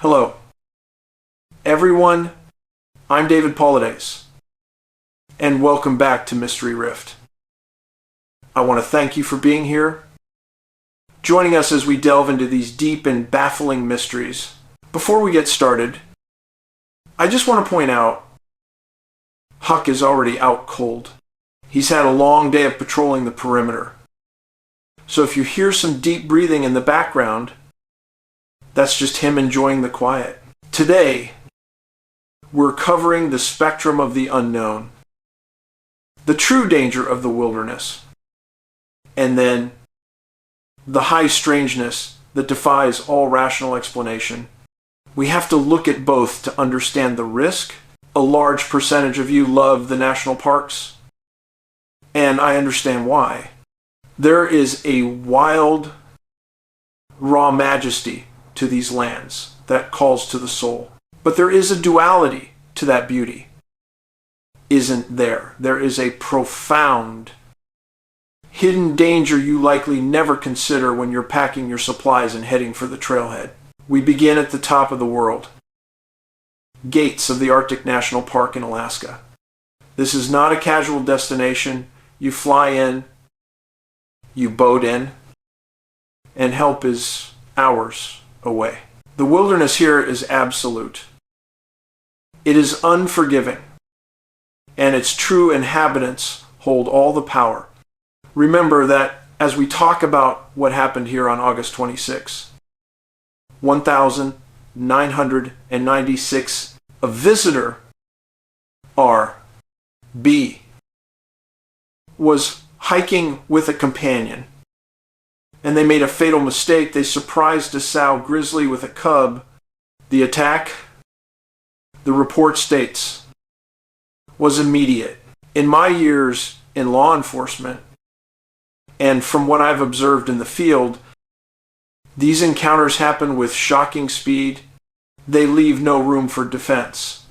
Hello, everyone. I'm David Paulides, and welcome back to Mystery Rift. I want to thank you for being here, joining us as we delve into these deep and baffling mysteries. Before we get started, I just want to point out, Huck is already out cold. He's had a long day of patrolling the perimeter. So if you hear some deep breathing in the background, that's just him enjoying the quiet. Today, we're covering the spectrum of the unknown, the true danger of the wilderness, and then the high strangeness that defies all rational explanation. We have to look at both to understand the risk. A large percentage of you love the national parks, and I understand why. There is a wild, raw majesty to these lands that calls to the soul. But there is a duality to that beauty. Isn't there? There is a profound, hidden danger you likely never consider when you're packing your supplies and heading for the trailhead. We begin at the top of the world. Gates of the Arctic National Park in Alaska. This is not a casual destination. You fly in, you boat in, and help is hours away. The wilderness here is absolute. It is unforgiving, and its true inhabitants hold all the power. Remember that as we talk about what happened here on August 26, 1,996, a visitor, R.B., was hiking with a companion, and they made a fatal mistake. They surprised a sow grizzly with a cub. The attack, the report states, was immediate. In my years in law enforcement, and from what I've observed in the field, these encounters happen with shocking speed. They leave no room for defense,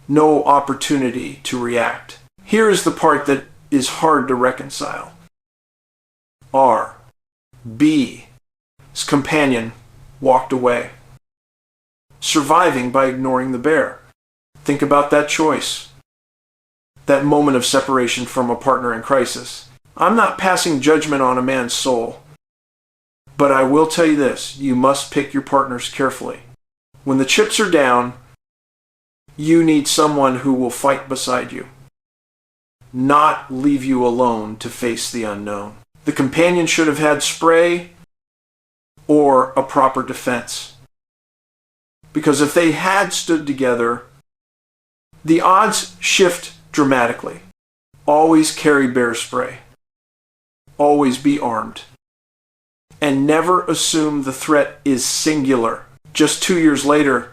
no opportunity to react. Here is the part that is hard to reconcile. R.B.'s companion walked away, surviving by ignoring the bear. Think about that choice, that moment of separation from a partner in crisis. I'm not passing judgment on a man's soul, but I will tell you this: you must pick your partners carefully. When the chips are down, you need someone who will fight beside you, not leave you alone to face the unknown. The companion should have had spray or a proper defense, because if they had stood together, the odds shift dramatically. Always carry bear spray. Always be armed. And never assume the threat is singular. Just 2 years later,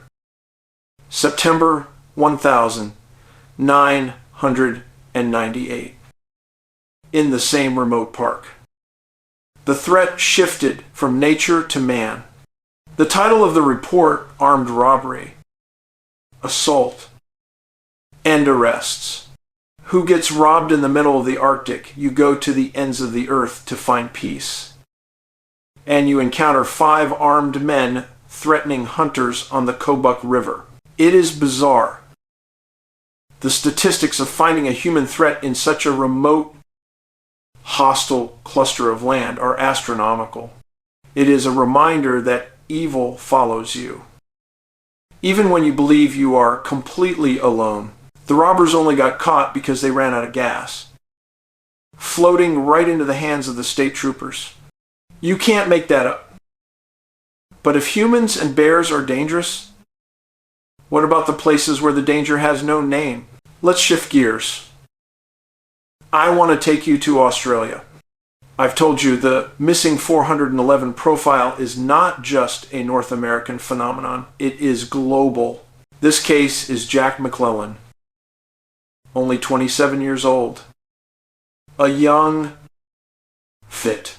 September 1998, in the same remote park. The threat shifted from nature to man. The title of the report, Armed Robbery, Assault, and Arrests. Who gets robbed in the middle of the Arctic? You go to the ends of the earth to find peace. And you encounter 5 armed men threatening hunters on the Kobuk River. It is bizarre. The statistics of finding a human threat in such a remote, hostile cluster of land are astronomical. It is a reminder that evil follows you. Even when you believe you are completely alone, the robbers only got caught because they ran out of gas, floating right into the hands of the state troopers. You can't make that up. But if humans and bears are dangerous, what about the places where the danger has no name? Let's shift gears. I want to take you to Australia. I've told you the missing 411 profile is not just a North American phenomenon. It is global. This case is Jack McClellan, only 27 years old. A young, fit,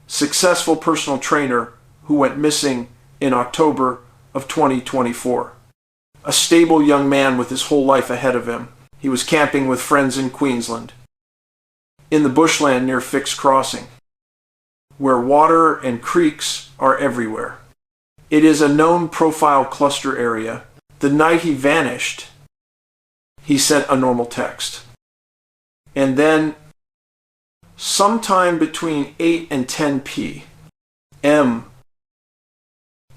successful personal trainer who went missing in October of 2024. A stable young man with his whole life ahead of him. He was camping with friends in Queensland, in the bushland near Fix Crossing, where water and creeks are everywhere. It is a known profile cluster area. The night he vanished, he sent a normal text. And then, sometime between 8 and 10 p.m.,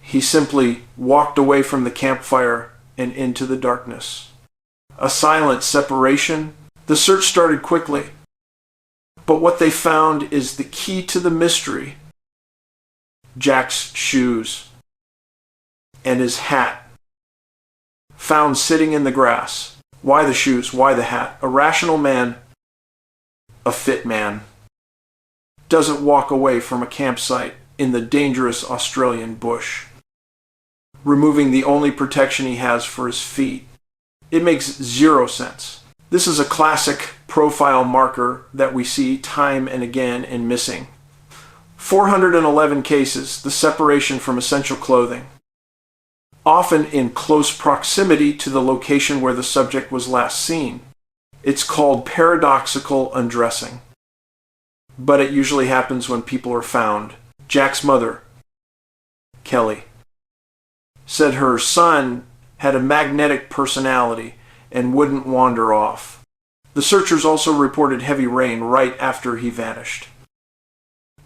he simply walked away from the campfire and into the darkness. A silent separation. The search started quickly. But what they found is the key to the mystery. Jack's shoes and his hat, found sitting in the grass. Why the shoes? Why the hat? A rational man, a fit man, doesn't walk away from a campsite in the dangerous Australian bush, removing the only protection he has for his feet. It makes zero sense. This is a classic profile marker that we see time and again in missing. 411 cases, the separation from essential clothing, often in close proximity to the location where the subject was last seen. It's called paradoxical undressing, but it usually happens when people are found. Jack's mother, Kelly, said her son had a magnetic personality and wouldn't wander off. The searchers also reported heavy rain right after he vanished.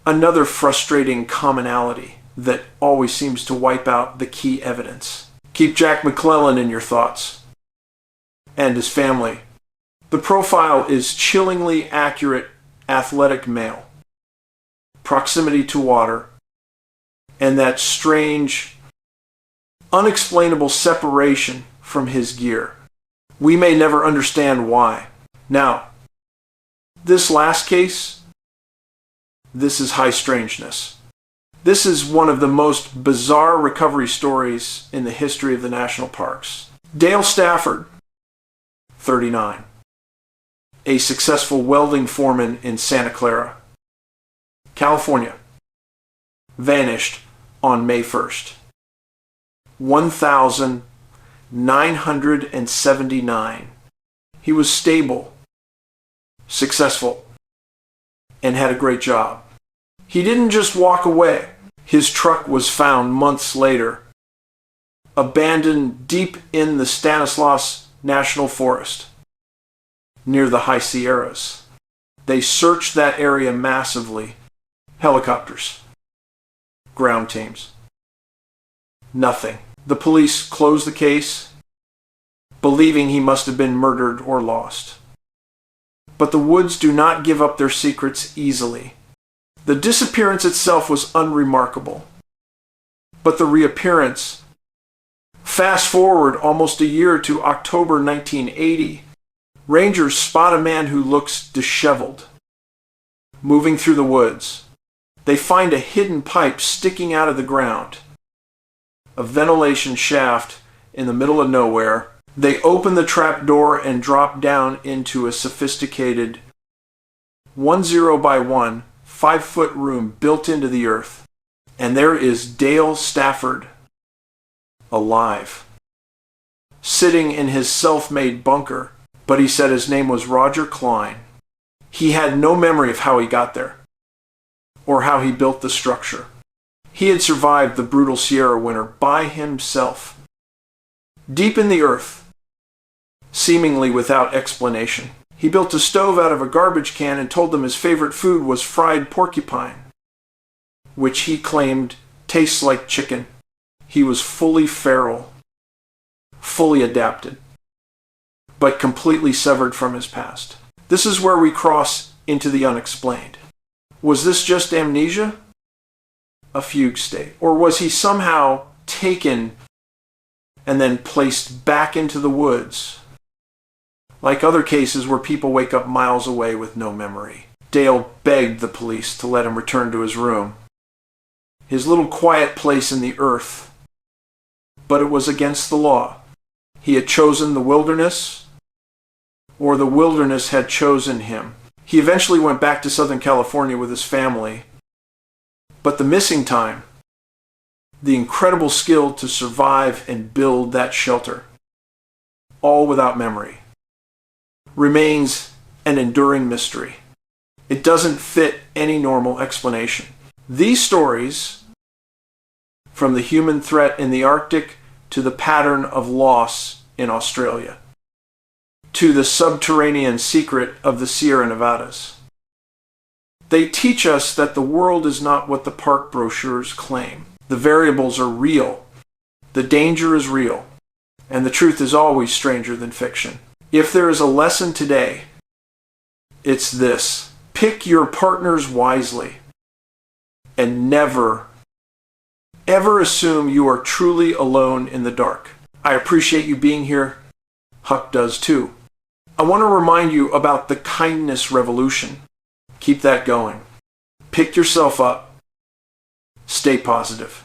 Another frustrating commonality that always seems to wipe out the key evidence. Keep Jack McClellan in your thoughts. And his family. The profile is chillingly accurate athletic male. Proximity to water. And that strange, unexplainable separation from his gear. We may never understand why. Now, this last case, this is high strangeness. This is one of the most bizarre recovery stories in the history of the national parks. Dale Stafford, 39, a successful welding foreman in Santa Clara, California, vanished on May 1st. 1979. He was stable, successful, and had a great job. He didn't just walk away. His truck was found months later, abandoned deep in the Stanislaus National Forest, near the High Sierras. They searched that area massively. Helicopters, ground teams. Nothing. The police closed the case, believing he must have been murdered or lost. But the woods do not give up their secrets easily. The disappearance itself was unremarkable, but the reappearance. Fast forward almost a year to October 1980. Rangers spot a man who looks disheveled, moving through the woods. They find a hidden pipe sticking out of the ground, a ventilation shaft in the middle of nowhere. They open the trap door and drop down into a sophisticated 10 by 1 5-foot room built into the earth. And there is Dale Stafford, alive, sitting in his self-made bunker, but he said his name was Roger Klein. He had no memory of how he got there, or how he built the structure. He had survived the brutal Sierra winter by himself, deep in the earth, seemingly without explanation. He built a stove out of a garbage can and told them his favorite food was fried porcupine, which he claimed tastes like chicken. He was fully feral, fully adapted, but completely severed from his past. This is where we cross into the unexplained. Was this just amnesia? A fugue state? Or was he somehow taken and then placed back into the woods, like other cases where people wake up miles away with no memory? Dale begged the police to let him return to his room, his little quiet place in the earth, but it was against the law. He had chosen the wilderness, or the wilderness had chosen him. He eventually went back to Southern California with his family, but the missing time, the incredible skill to survive and build that shelter, all without memory, remains an enduring mystery. It doesn't fit any normal explanation. These stories from the human threat in the Arctic to the pattern of loss in Australia, to the subterranean secret of the Sierra Nevadas. They teach us that the world is not what the park brochures claim. The variables are real, the danger is real, and the truth is always stranger than fiction. If there is a lesson today, it's this: pick your partners wisely, and never, ever assume you are truly alone in the dark. I appreciate you being here. Huck does too. I want to remind you about the kindness revolution. Keep that going. Pick yourself up. Stay positive.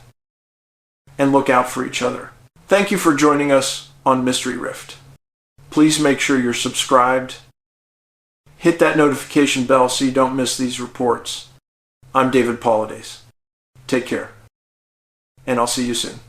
And look out for each other. Thank you for joining us on Mystery Rift. Please make sure you're subscribed. Hit that notification bell so you don't miss these reports. I'm David Paulides. Take care. And I'll see you soon.